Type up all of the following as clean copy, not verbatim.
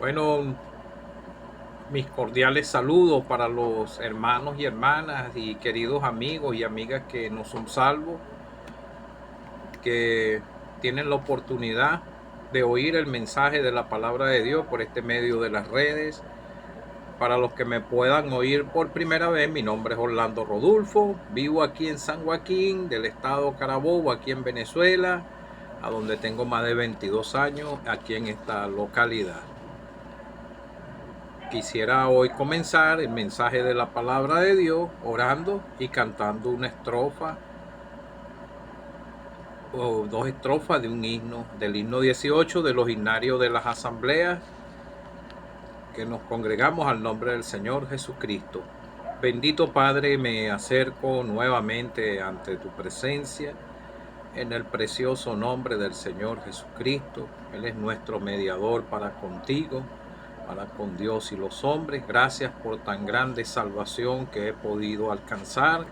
Bueno, mis cordiales saludos para los hermanos y hermanas y queridos amigos y amigas que no son salvos, que tienen la oportunidad de oír el mensaje de la palabra de Dios por este medio de las redes. Para los que me puedan oír por primera vez, mi nombre es Orlando Rodulfo, vivo aquí en San Joaquín, del estado Carabobo, aquí en Venezuela, a donde tengo más de 22 años aquí en esta localidad. Quisiera hoy comenzar el mensaje de la palabra de Dios orando y cantando una estrofa o dos estrofas de un himno, del himno 18 de los himnarios de las asambleas que nos congregamos al nombre del Señor Jesucristo. Bendito Padre, me acerco nuevamente ante tu presencia en el precioso nombre del Señor Jesucristo. Él es nuestro mediador para contigo, para con Dios y los hombres. Gracias por tan grande salvación que he podido alcanzar.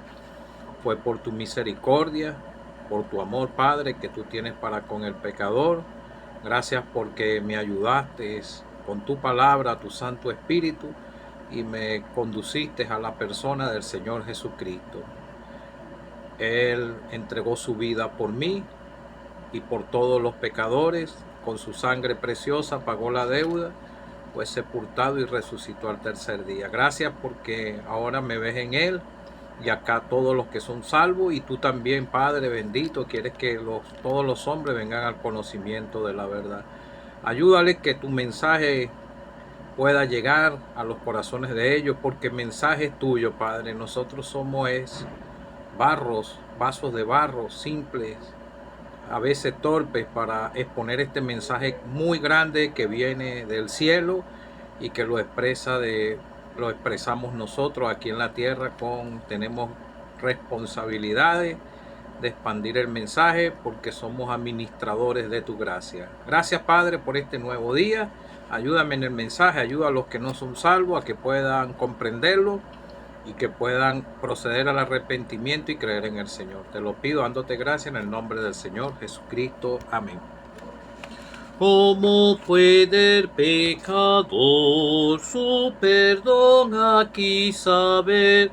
Fue por tu misericordia, por tu amor, Padre, que tú tienes para con el pecador. Gracias porque me ayudaste con tu palabra, tu Santo Espíritu, y me conduciste a la persona del Señor Jesucristo. Él entregó su vida por mí y por todos los pecadores. Con su sangre preciosa pagó la deuda, fue sepultado y resucitó al tercer día. Gracias porque ahora me ves en Él y acá todos los que son salvos, y tú también, Padre bendito, quieres que todos los hombres vengan al conocimiento de la verdad. Ayúdale que tu mensaje pueda llegar a los corazones de ellos, porque el mensaje es tuyo, Padre. Nosotros somos vasos de barro, simples, a veces torpes para exponer este mensaje muy grande que viene del cielo y que lo expresamos nosotros aquí en la tierra. Tenemos responsabilidades de expandir el mensaje porque somos administradores de tu gracia. Gracias, Padre, por este nuevo día. Ayúdame en el mensaje, ayuda a los que no son salvos a que puedan comprenderlo y que puedan proceder al arrepentimiento y creer en el Señor. Te lo pido dándote gracias en el nombre del Señor Jesucristo. Amén. ¿Cómo puede el pecador su perdón aquí saber?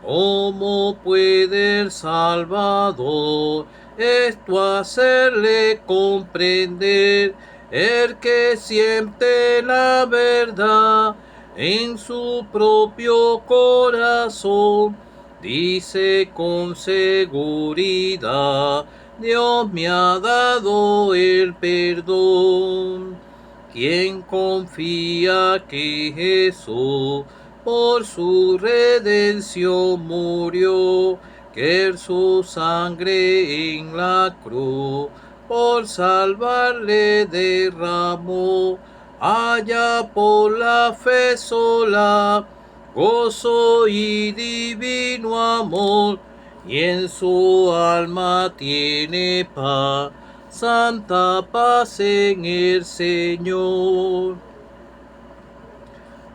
¿Cómo puede el Salvador esto hacerle comprender? El que siente la verdad en su propio corazón, dice con seguridad: Dios me ha dado el perdón. Quien confía que Jesús por su redención murió, que su sangre en la cruz por salvarle derramó, haya por la fe sola gozo y divino amor, y en su alma tiene paz, santa paz en el Señor.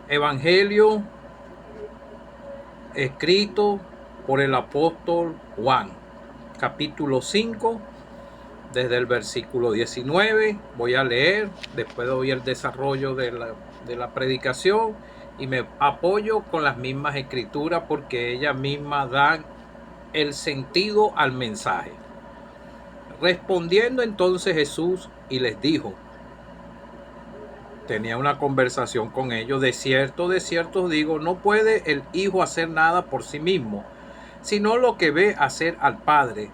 Evangelio escrito por el apóstol Juan, capítulo 5, desde el versículo 19. Voy a leer, después doy el desarrollo de la predicación y me apoyo con las mismas escrituras porque ellas mismas dan el sentido al mensaje. Respondiendo entonces Jesús y les dijo, tenía una conversación con ellos: de cierto os digo, no puede el Hijo hacer nada por sí mismo, sino lo que ve hacer al Padre,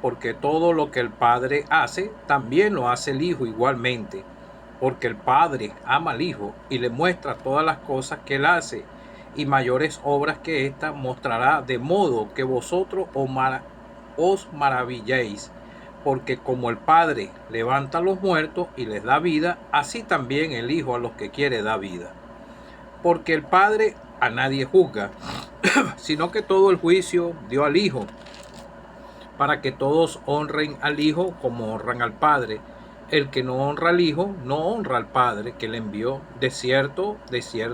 porque todo lo que el Padre hace, también lo hace el Hijo igualmente, porque el Padre ama al Hijo y le muestra todas las cosas que él hace, y mayores obras que ésta mostrará, de modo que vosotros os maravilléis. Porque como el Padre levanta a los muertos y les da vida, así también el Hijo a los que quiere da vida. Porque el Padre a nadie juzga, sino que todo el juicio dio al Hijo, para que todos honren al Hijo como honran al Padre. El que no honra al Hijo, no honra al Padre que le envió. De cierto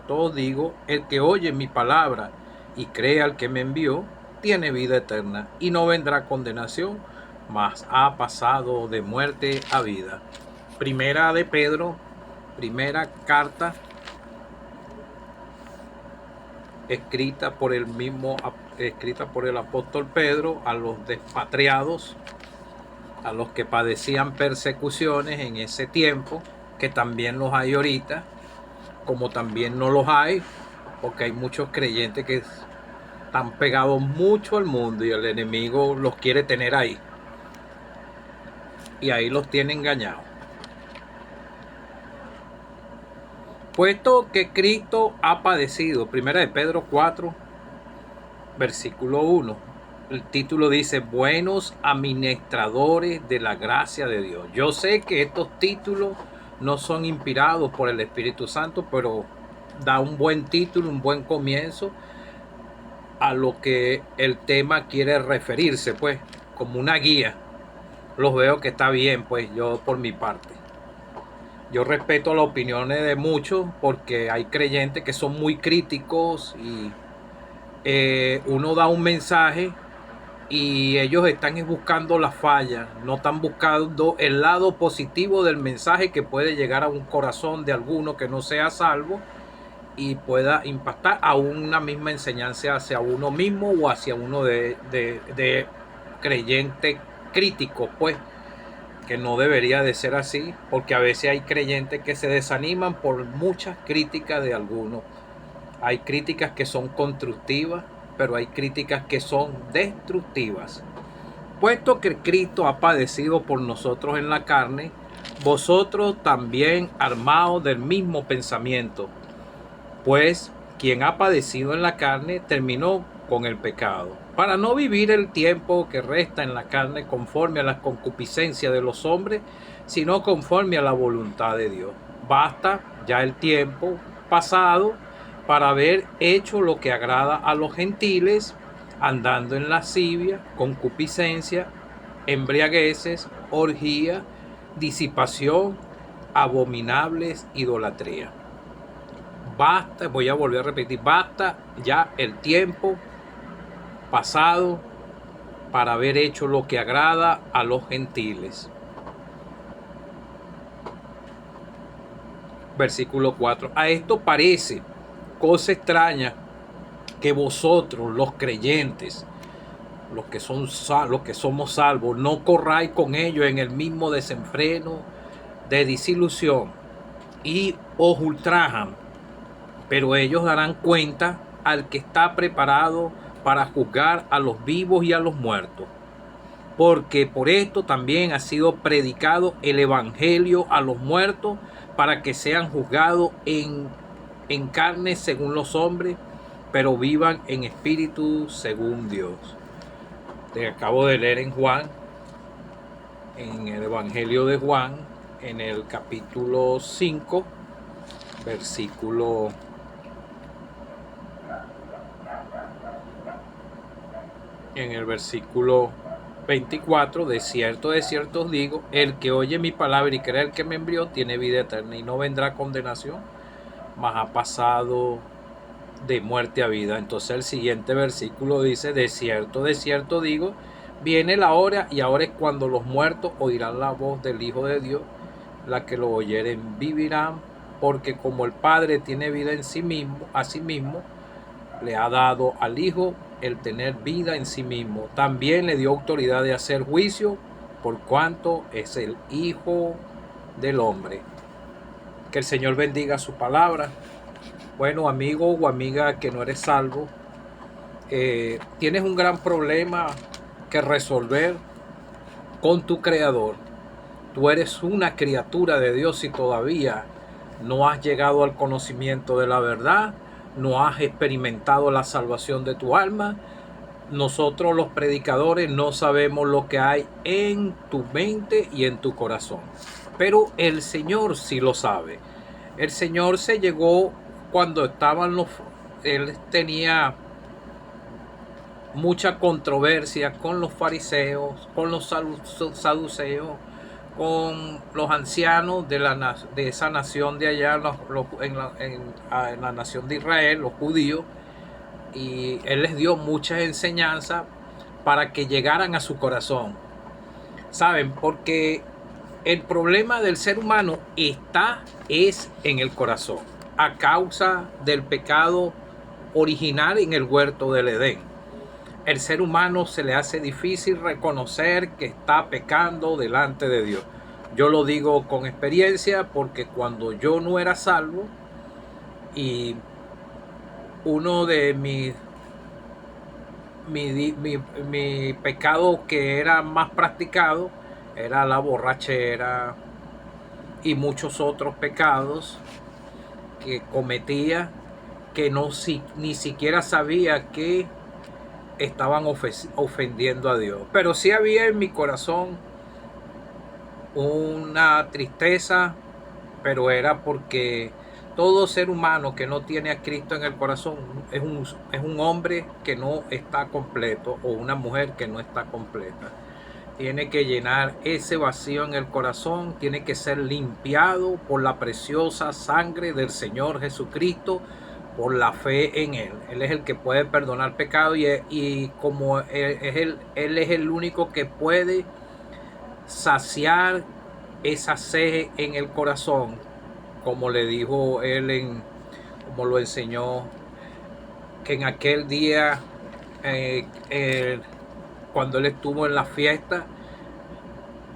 os digo, el que oye mi palabra y cree al que me envió, tiene vida eterna, y no vendrá condenación, mas ha pasado de muerte a vida. Primera de Pedro, primera carta escrita por el apóstol Pedro a los despatriados, a los que padecían persecuciones en ese tiempo, que también los hay ahorita, como también no los hay, porque hay muchos creyentes que están pegados mucho al mundo y el enemigo los quiere tener ahí. Y ahí los tiene engañados. Puesto que Cristo ha padecido, primera de Pedro 4, versículo 1. El título dice, buenos administradores de la gracia de Dios. Yo sé que estos títulos no son inspirados por el Espíritu Santo, pero da un buen título, un buen comienzo a lo que el tema quiere referirse, pues, como una guía. Los veo que está bien, pues, yo por mi parte. Yo respeto las opiniones de muchos porque hay creyentes que son muy críticos y uno da un mensaje y ellos están buscando las fallas, no están buscando el lado positivo del mensaje que puede llegar a un corazón de alguno que no sea salvo y pueda impactar a una misma enseñanza hacia uno mismo o hacia uno de creyente crítico, pues, que no debería de ser así, porque a veces hay creyentes que se desaniman por muchas críticas de algunos. Hay críticas que son constructivas, pero hay críticas que son destructivas. Puesto que Cristo ha padecido por nosotros en la carne, vosotros también armados del mismo pensamiento. Pues quien ha padecido en la carne terminó con el pecado, para no vivir el tiempo que resta en la carne conforme a las concupiscencias de los hombres, sino conforme a la voluntad de Dios. Basta ya el tiempo pasado para haber hecho lo que agrada a los gentiles, andando en lascivia, concupiscencia, embriagueces, orgía, disipación, abominables idolatría. Basta, voy a volver a repetir, basta ya el tiempo pasado para haber hecho lo que agrada a los gentiles. Versículo 4. A esto parece cosa extraña que vosotros, los creyentes, los que somos salvos, no corráis con ellos en el mismo desenfreno de desilusión y os ultrajan, pero ellos darán cuenta al que está preparado para juzgar a los vivos y a los muertos. Porque por esto también ha sido predicado el evangelio a los muertos, para que sean juzgados en carne según los hombres, pero vivan en espíritu según Dios. Te acabo de leer en Juan, en el evangelio de Juan, en el capítulo 5, versículo en el versículo 24, de cierto os digo, el que oye mi palabra y cree el que me envió tiene vida eterna y no vendrá condenación, mas ha pasado de muerte a vida. Entonces el siguiente versículo dice, de cierto digo, viene la hora y ahora es cuando los muertos oirán la voz del Hijo de Dios, la que lo oyeren vivirán, porque como el Padre tiene vida en sí mismo, a sí mismo, le ha dado al Hijo el tener vida en sí mismo. También le dio autoridad de hacer juicio, por cuanto es el Hijo del Hombre. Que el Señor bendiga su palabra. Bueno, amigo o amiga que no eres salvo, tienes un gran problema que resolver con tu Creador. Tú eres una criatura de Dios y todavía no has llegado al conocimiento de la verdad, no has experimentado la salvación de tu alma. Nosotros los predicadores no sabemos lo que hay en tu mente y en tu corazón, pero el Señor sí lo sabe. El Señor se llegó cuando él tenía mucha controversia con los fariseos, con los saduceos, con los ancianos de esa nación de allá, en la nación de Israel, los judíos, y él les dio muchas enseñanzas para que llegaran a su corazón. ¿Saben? Porque el problema del ser humano es en el corazón, a causa del pecado original en el huerto del Edén. El ser humano se le hace difícil reconocer que está pecando delante de Dios. Yo lo digo con experiencia porque cuando yo no era salvo y uno de mi pecado que era más practicado era la borrachera y muchos otros pecados que cometía que ni siquiera sabía que estaban ofendiendo a Dios. Pero sí había en mi corazón una tristeza, pero era porque todo ser humano que no tiene a Cristo en el corazón es un hombre que no está completo o una mujer que no está completa. Tiene que llenar ese vacío en el corazón, tiene que ser limpiado por la preciosa sangre del Señor Jesucristo, por la fe en Él. Él es el que puede perdonar pecado y como Él es el único que puede saciar esa sed en el corazón, como le dijo Él, como lo enseñó, que en aquel día, cuando Él estuvo en la fiesta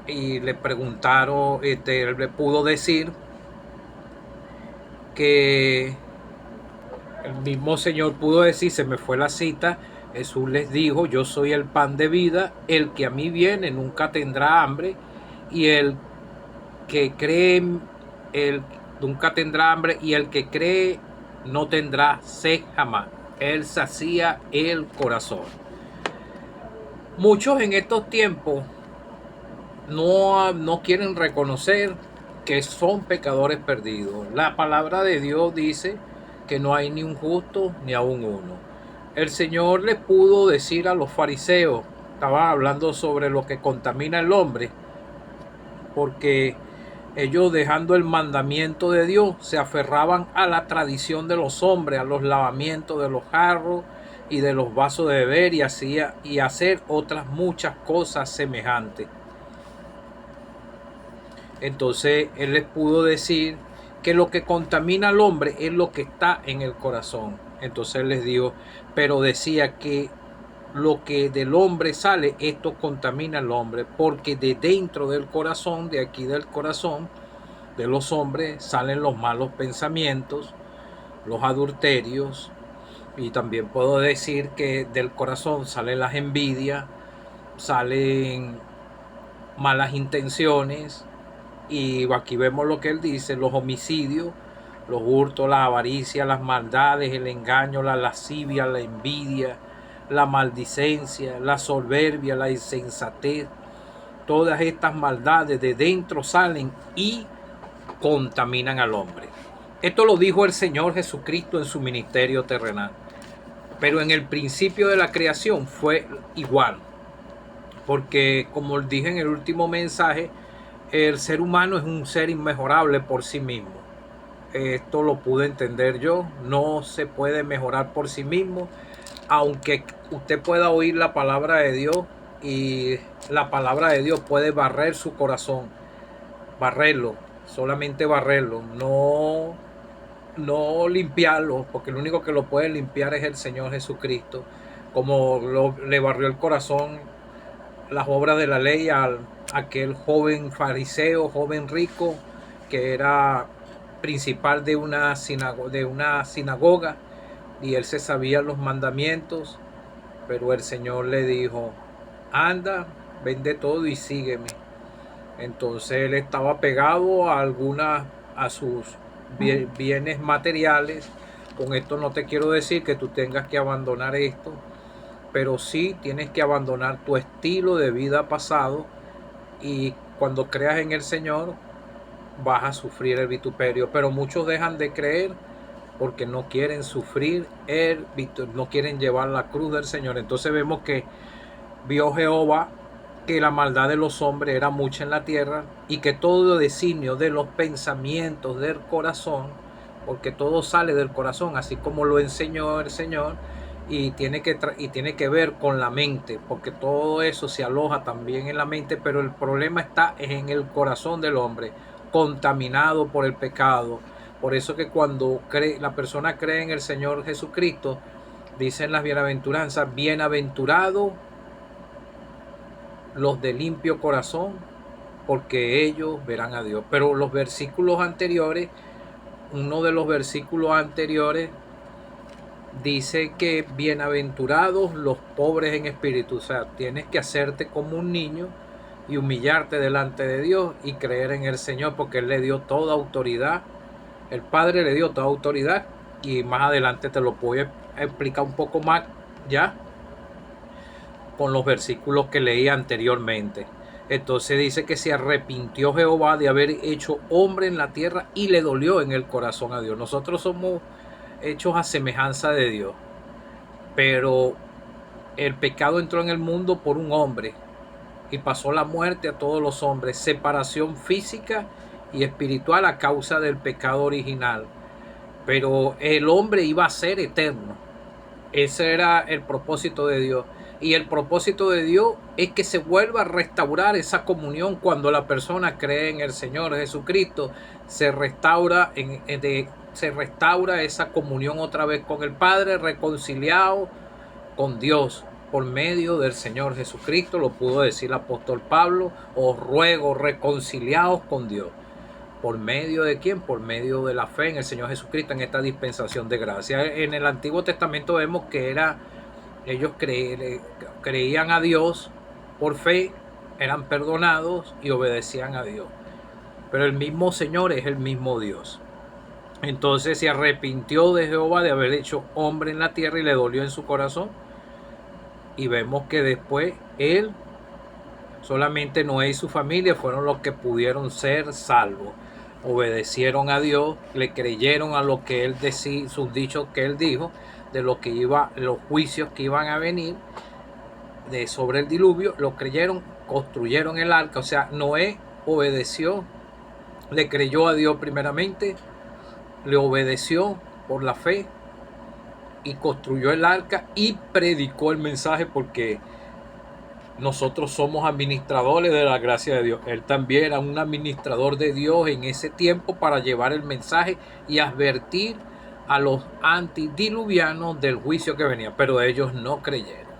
y le preguntaron, Él le pudo decir que el mismo Señor pudo decir, se me fue la cita, Jesús les dijo, yo soy el pan de vida, el que a mí viene nunca tendrá hambre, y el que cree, nunca tendrá hambre, y el que cree no tendrá sed jamás. Él sacía el corazón. Muchos en estos tiempos no quieren reconocer que son pecadores perdidos. La palabra de Dios dice que no hay ni un justo ni aún uno. El Señor les pudo decir a los fariseos, estaban hablando sobre lo que contamina el hombre, porque ellos, dejando el mandamiento de Dios, se aferraban a la tradición de los hombres, a los lavamientos de los jarros y de los vasos de beber y hacer otras muchas cosas semejantes. Entonces Él les pudo decir que lo que contamina al hombre es lo que está en el corazón. Entonces Él les dijo, pero decía que lo que del hombre sale, esto contamina al hombre, porque de dentro del corazón, de aquí del corazón de los hombres, salen los malos pensamientos, los adulterios, y también puedo decir que del corazón salen las envidias, salen malas intenciones, y aquí vemos lo que él dice, los homicidios, los hurtos, la avaricia, las maldades, el engaño, la lascivia, la envidia, la maldicencia, la soberbia, la insensatez. Todas estas maldades de dentro salen y contaminan al hombre. Esto lo dijo el Señor Jesucristo en su ministerio terrenal. Pero en el principio de la creación fue igual. Porque, como dije en el último mensaje, el ser humano es un ser inmejorable por sí mismo. Esto lo pude entender yo. No se puede mejorar por sí mismo. Aunque usted pueda oír la palabra de Dios, y la palabra de Dios puede barrer su corazón, barrerlo, solamente barrerlo, no limpiarlo, porque el único que lo puede limpiar es el Señor Jesucristo, como le barrió el corazón las obras de la ley a aquel joven fariseo, joven rico, que era principal de una sinagoga, y él se sabía los mandamientos, pero el Señor le dijo, anda, vende todo y sígueme. Entonces él estaba pegado a sus bienes materiales. Con esto no te quiero decir que tú tengas que abandonar esto, pero sí tienes que abandonar tu estilo de vida pasado, y cuando creas en el Señor vas a sufrir el vituperio. Pero muchos dejan de creer porque no quieren sufrir no quieren llevar la cruz del Señor. Entonces vemos que vio Jehová que la maldad de los hombres era mucha en la tierra, y que todo designio de los pensamientos del corazón, porque todo sale del corazón, así como lo enseñó el Señor, y tiene que ver con la mente, porque todo eso se aloja también en la mente, pero el problema está en el corazón del hombre, contaminado por el pecado. Por eso que cuando la persona cree en el Señor Jesucristo, dicen las bienaventuranzas, bienaventurados los de limpio corazón, porque ellos verán a Dios. Pero los versículos anteriores, uno de los versículos anteriores dice que bienaventurados los pobres en espíritu. O sea, tienes que hacerte como un niño y humillarte delante de Dios y creer en el Señor, porque Él le dio toda autoridad. El Padre le dio toda autoridad, y más adelante te lo voy a explicar un poco más ya con los versículos que leí anteriormente. Entonces dice que se arrepintió Jehová de haber hecho hombre en la tierra y le dolió en el corazón a Dios. Nosotros somos hechos a semejanza de Dios, pero el pecado entró en el mundo por un hombre y pasó la muerte a todos los hombres, separación física y espiritual a causa del pecado original. Pero el hombre iba a ser eterno. Ese era el propósito de Dios. Y el propósito de Dios es que se vuelva a restaurar esa comunión cuando la persona cree en el Señor Jesucristo. Se restaura esa comunión otra vez con el Padre, reconciliado con Dios por medio del Señor Jesucristo. Lo pudo decir el apóstol Pablo: os ruego, reconciliados con Dios. ¿Por medio de quién? Por medio de la fe en el Señor Jesucristo, en esta dispensación de gracia. En el Antiguo Testamento vemos que ellos creían a Dios por fe, eran perdonados y obedecían a Dios. Pero el mismo Señor es el mismo Dios. Entonces se arrepintió de Jehová de haber hecho hombre en la tierra y le dolió en su corazón. Y vemos que después él, solamente Noé y su familia fueron los que pudieron ser salvos. Obedecieron a Dios, le creyeron a lo que él decía, sus dichos que él dijo, de lo que los juicios que iban a venir sobre el diluvio, lo creyeron, construyeron el arca. O sea, Noé obedeció, le creyó a Dios primeramente, le obedeció por la fe y construyó el arca y predicó el mensaje, porque nosotros somos administradores de la gracia de Dios. Él también era un administrador de Dios en ese tiempo para llevar el mensaje y advertir a los antidiluvianos del juicio que venía, pero ellos no creyeron.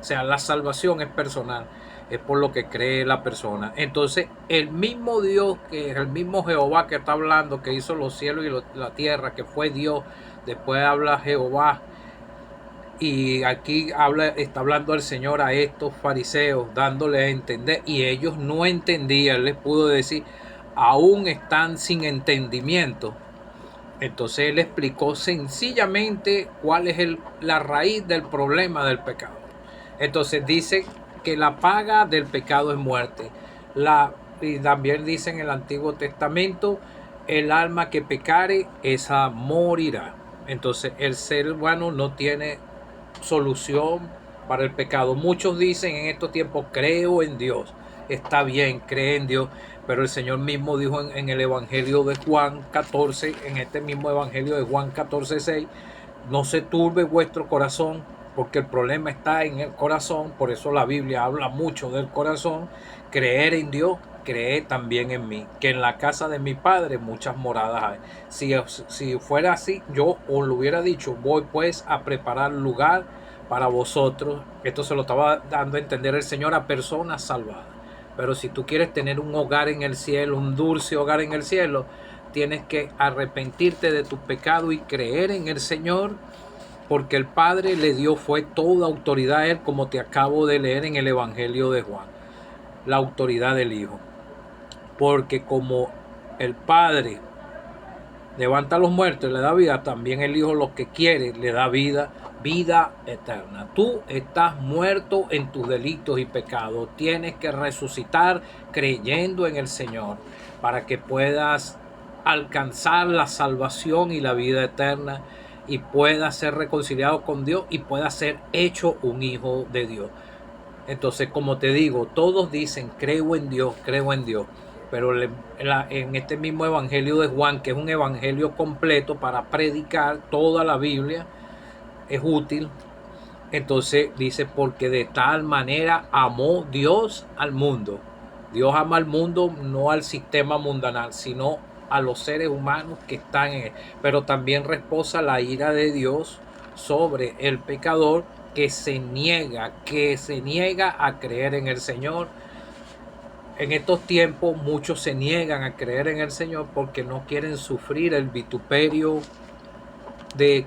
O sea, la salvación es personal, es por lo que cree la persona. Entonces, el mismo Dios, que es el mismo Jehová que está hablando, que hizo los cielos y la tierra, que fue Dios, después habla Jehová. Y aquí está hablando el Señor a estos fariseos, dándole a entender, y ellos no entendían. Les pudo decir, aún están sin entendimiento. Entonces él explicó sencillamente cuál es la raíz del problema del pecado. Entonces dice que la paga del pecado es muerte. Y también dice en el Antiguo Testamento, el alma que pecare, esa morirá. Entonces el ser humano no tiene solución para el pecado. Muchos dicen en estos tiempos, creo en Dios. Está bien, cree en Dios, pero el Señor mismo dijo en el Evangelio de Juan 14, en este mismo Evangelio de Juan 14:6, no se turbe vuestro corazón, porque el problema está en el corazón. Por eso la Biblia habla mucho del corazón. Creer en Dios, creer también en mí, que en la casa de mi Padre muchas moradas hay. Si fuera así, yo os lo hubiera dicho, voy pues a preparar lugar para vosotros. Esto se lo estaba dando a entender el Señor a personas salvadas. Pero si tú quieres tener un hogar en el cielo, un dulce hogar en el cielo, tienes que arrepentirte de tus pecados y creer en el Señor, porque el Padre le dio fue toda autoridad a Él, como te acabo de leer en el Evangelio de Juan, la autoridad del Hijo. Porque como el Padre levanta a los muertos y le da vida, también el Hijo, lo que quiere, le da vida eterna. Tú estás muerto en tus delitos y pecados. Tienes que resucitar creyendo en el Señor para que puedas alcanzar la salvación y la vida eterna, y puedas ser reconciliado con Dios y puedas ser hecho un hijo de Dios. Entonces, como te digo, todos dicen, creo en Dios, pero en este mismo Evangelio de Juan, que es un evangelio completo para predicar toda la Biblia, es útil, Entonces dice, porque de tal manera amó Dios al mundo. Dios ama al mundo, no al sistema mundanal, sino a los seres humanos que están en él. Pero también reposa la ira de Dios sobre el pecador que se niega a creer en el Señor. En estos tiempos muchos se niegan a creer en el Señor porque no quieren sufrir el vituperio de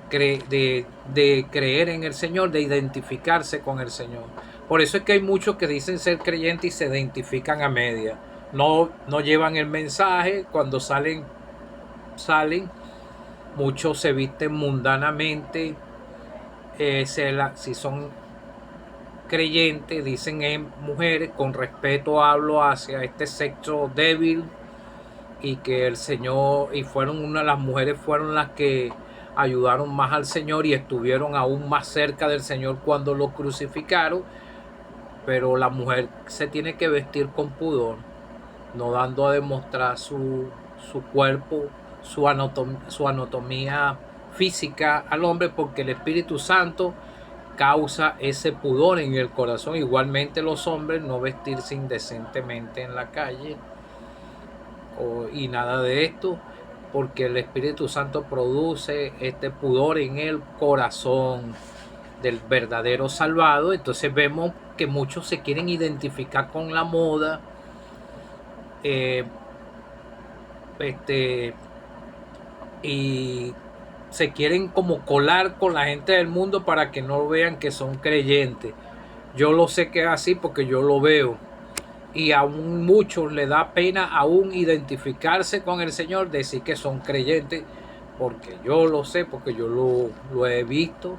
creer en el Señor, de identificarse con el Señor. Por eso es que hay muchos que dicen ser creyentes y se identifican a media. No llevan el mensaje. Cuando salen. Muchos se visten mundanamente. Si son creyentes, dicen mujeres, con respeto hablo hacia este sexo débil, y que el Señor, y las mujeres fueron las que ayudaron más al Señor y estuvieron aún más cerca del Señor cuando lo crucificaron. Pero la mujer se tiene que vestir con pudor, no dando a demostrar su cuerpo, su anatomía física al hombre, porque el Espíritu Santo causa ese pudor en el corazón. Igualmente los hombres, no vestirse indecentemente en la calle y nada de esto, porque el Espíritu Santo produce este pudor en el corazón del verdadero salvado. Entonces vemos que muchos se quieren identificar con la moda, y se quieren como colar con la gente del mundo para que no vean que son creyentes. Yo lo sé que es así porque yo lo veo. Y aún muchos les da pena aún identificarse con el Señor, decir que son creyentes, porque yo lo sé, porque yo lo he visto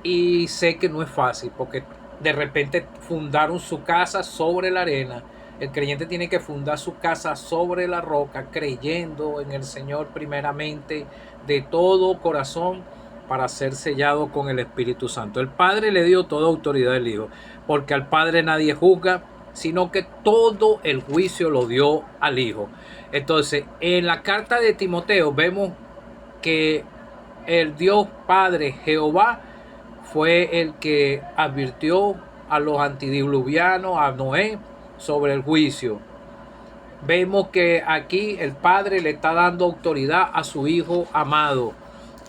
y sé que no es fácil, porque de repente fundaron su casa sobre la arena. El creyente tiene que fundar su casa sobre la roca, creyendo en el Señor primeramente de todo corazón, para ser sellado con el Espíritu Santo. El Padre le dio toda autoridad al Hijo, porque al Padre nadie juzga, sino que todo el juicio lo dio al Hijo. Entonces, en la carta de Timoteo vemos que el Dios Padre Jehová fue el que advirtió a los antidiluvianos, a Noé, sobre el juicio. Vemos que aquí el Padre le está dando autoridad a su Hijo amado.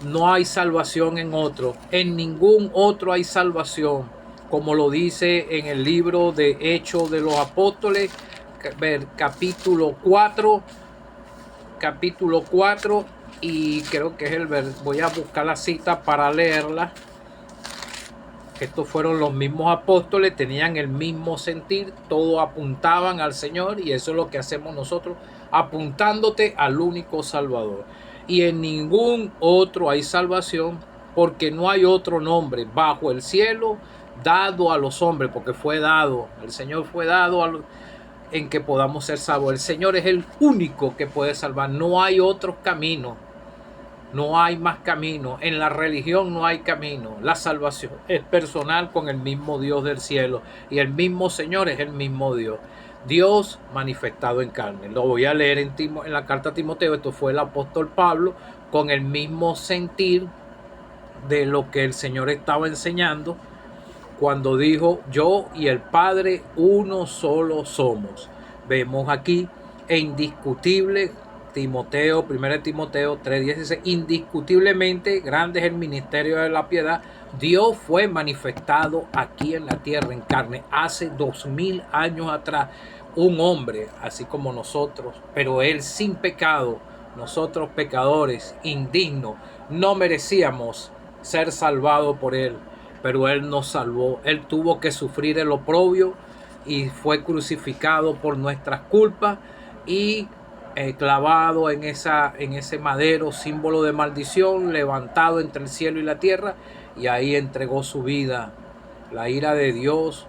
No hay salvación en otro, en ningún otro hay salvación, como lo dice en el libro de Hechos de los Apóstoles, capítulo 4, y creo que es voy a buscar la cita para leerla. Estos fueron los mismos apóstoles, tenían el mismo sentir, todos apuntaban al Señor, y eso es lo que hacemos nosotros, apuntándote al único Salvador. Y en ningún otro hay salvación, porque no hay otro nombre bajo el cielo dado a los hombres, porque fue dado, el Señor fue dado en que podamos ser salvos. El Señor es el único que puede salvar, no hay otros caminos. No hay más camino. En la religión no hay camino. La salvación es personal con el mismo Dios del cielo. Y el mismo Señor es el mismo Dios. Dios manifestado en carne. Lo voy a leer en la carta a Timoteo. Esto fue el apóstol Pablo, con el mismo sentir de lo que el Señor estaba enseñando cuando dijo: yo y el Padre uno solo somos. Vemos aquí indiscutible. Timoteo, 1 Timoteo 3:16, indiscutiblemente grande es el ministerio de la piedad. Dios fue manifestado aquí en la tierra en carne hace 2000 años atrás. Un hombre así como nosotros, pero él sin pecado. Nosotros pecadores, indignos, no merecíamos ser salvados por él, pero él nos salvó. Él tuvo que sufrir el oprobio y fue crucificado por nuestras culpas y clavado en ese madero, símbolo de maldición, levantado entre el cielo y la tierra, y ahí entregó su vida. La ira de Dios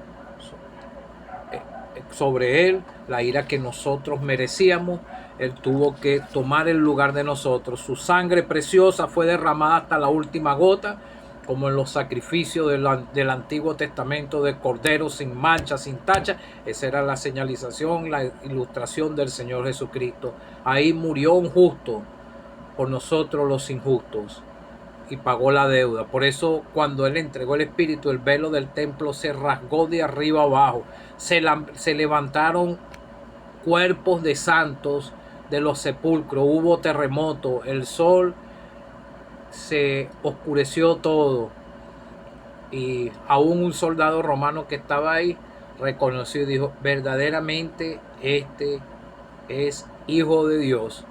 sobre él, la ira que nosotros merecíamos, él tuvo que tomar el lugar de nosotros. Su sangre preciosa fue derramada hasta la última gota, como en los sacrificios del Antiguo Testamento, de cordero sin mancha, sin tacha. Esa era la señalización, la ilustración del Señor Jesucristo. Ahí murió un justo por nosotros los injustos. y pagó la deuda. Por eso cuando Él entregó el Espíritu, el velo del templo se rasgó de arriba abajo. Se levantaron cuerpos de santos de los sepulcros. Hubo terremoto. El sol se oscureció todo. Y aún un soldado romano que estaba ahí reconoció y dijo, verdaderamente este es Hijo de Dios.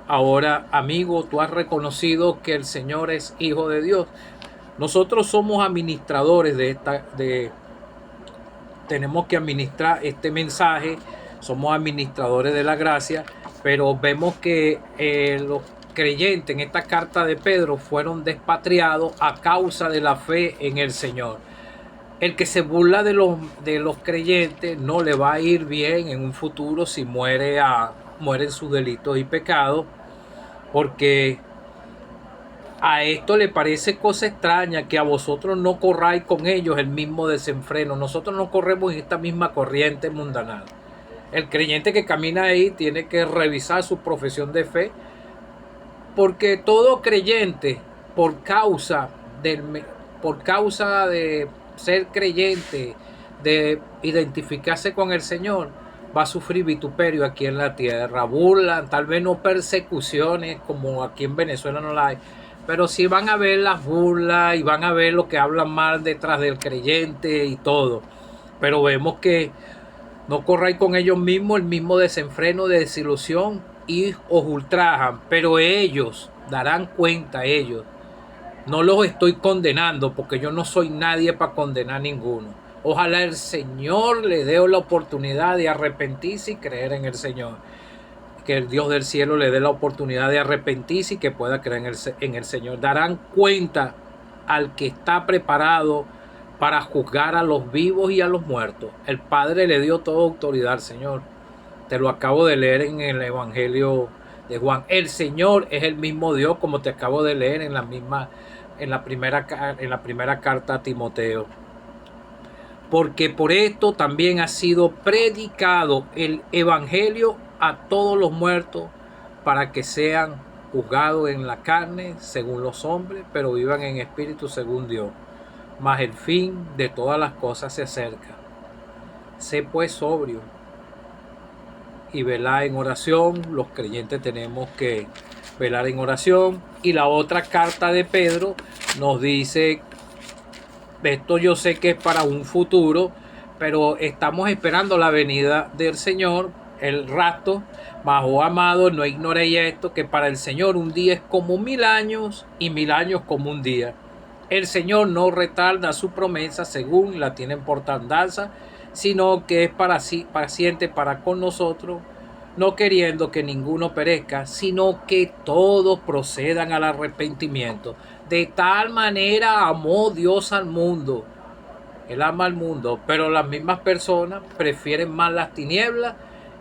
Ahora, amigo, tú has reconocido que el Señor es Hijo de Dios. Nosotros somos administradores tenemos que administrar este mensaje, somos administradores de la gracia, pero vemos que los creyentes en esta carta de Pedro fueron despatriados a causa de la fe en el Señor. El que se burla de los creyentes no le va a ir bien en un futuro si muere en sus delitos y pecados, porque a esto le parece cosa extraña que a vosotros no corráis con ellos el mismo desenfreno. Nosotros no corremos en esta misma corriente mundanal. El creyente que camina ahí tiene que revisar su profesión de fe, porque todo creyente, por causa de ser creyente, de identificarse con el Señor, va a sufrir vituperio aquí en la tierra, burla, tal vez no persecuciones como aquí en Venezuela no la hay, pero sí van a ver las burlas y van a ver lo que hablan mal detrás del creyente y todo. Pero vemos que no corráis con ellos mismos el mismo desenfreno de desilusión y os ultrajan, pero ellos darán cuenta, ellos. No los estoy condenando porque yo no soy nadie para condenar a ninguno. Ojalá el Señor le dé la oportunidad de arrepentirse y creer en el Señor. Que el Dios del cielo le dé la oportunidad de arrepentirse y que pueda creer en el Señor. Darán cuenta al que está preparado para juzgar a los vivos y a los muertos. El Padre le dio toda autoridad al Señor. Te lo acabo de leer en el Evangelio de Juan. El Señor es el mismo Dios, como te acabo de leer en la primera carta a Timoteo. Porque por esto también ha sido predicado el Evangelio a todos los muertos, para que sean juzgados en la carne según los hombres, pero vivan en espíritu según Dios. Mas el fin de todas las cosas se acerca. Sé pues sobrio y velad en oración. Los creyentes tenemos que velar en oración. Y la otra carta de Pedro nos dice, esto yo sé que es para un futuro, pero estamos esperando la venida del Señor, el rapto. Mas, oh amado, no ignoréis esto, que para el Señor un día es como 1000 años y 1000 años como un día. El Señor no retarda su promesa según la tienen por tardanza, sino que es paciente para con nosotros, no queriendo que ninguno perezca, sino que todos procedan al arrepentimiento. De tal manera amó Dios al mundo. Él ama al mundo, pero las mismas personas prefieren más las tinieblas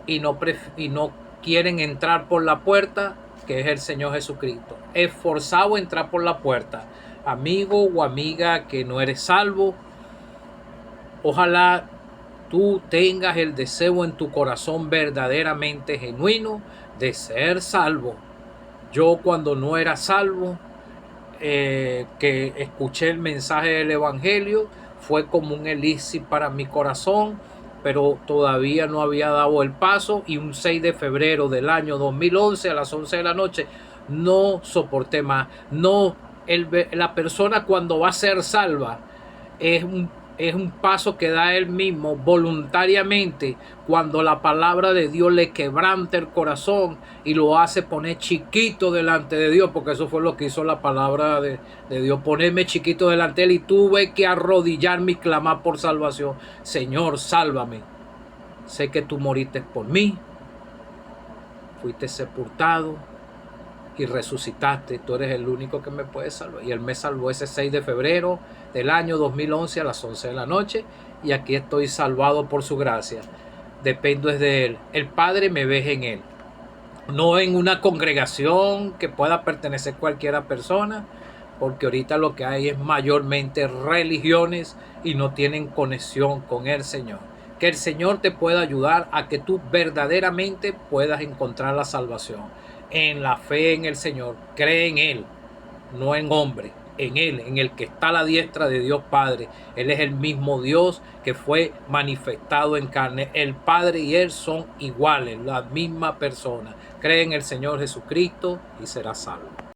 y no quieren entrar por la puerta, que es el Señor Jesucristo. Esforzado a entrar por la puerta. Amigo o amiga que no eres salvo, ojalá tú tengas el deseo en tu corazón verdaderamente genuino de ser salvo. Yo, cuando no era salvo, que escuché el mensaje del Evangelio, fue como un elixir para mi corazón, pero todavía no había dado el paso, y un 6 de febrero del año 2011 a las 11 de la noche no soporté más. La persona, cuando va a ser salva, es un paso que da él mismo voluntariamente, cuando la palabra de Dios le quebranta el corazón y lo hace poner chiquito delante de Dios, porque eso fue lo que hizo la palabra de Dios, ponerme chiquito delante de él, y tuve que arrodillarme y clamar por salvación. Señor, sálvame. Sé que tú moriste por mí, fuiste sepultado y resucitaste. Tú eres el único que me puede salvar. Y Él me salvó ese 6 de febrero del año 2011 a las 11 de la noche. Y aquí estoy salvado por su gracia. Dependo de Él. El Padre me ve en Él. No en una congregación que pueda pertenecer cualquiera persona, porque ahorita lo que hay es mayormente religiones y no tienen conexión con el Señor. Que el Señor te pueda ayudar a que tú verdaderamente puedas encontrar la salvación. En la fe en el Señor, cree en Él. no en hombre, en Él, en el que está a la diestra de Dios Padre. Él es el mismo Dios que fue manifestado en carne. El Padre y Él son iguales, la misma persona. Cree en el Señor Jesucristo y será salvo.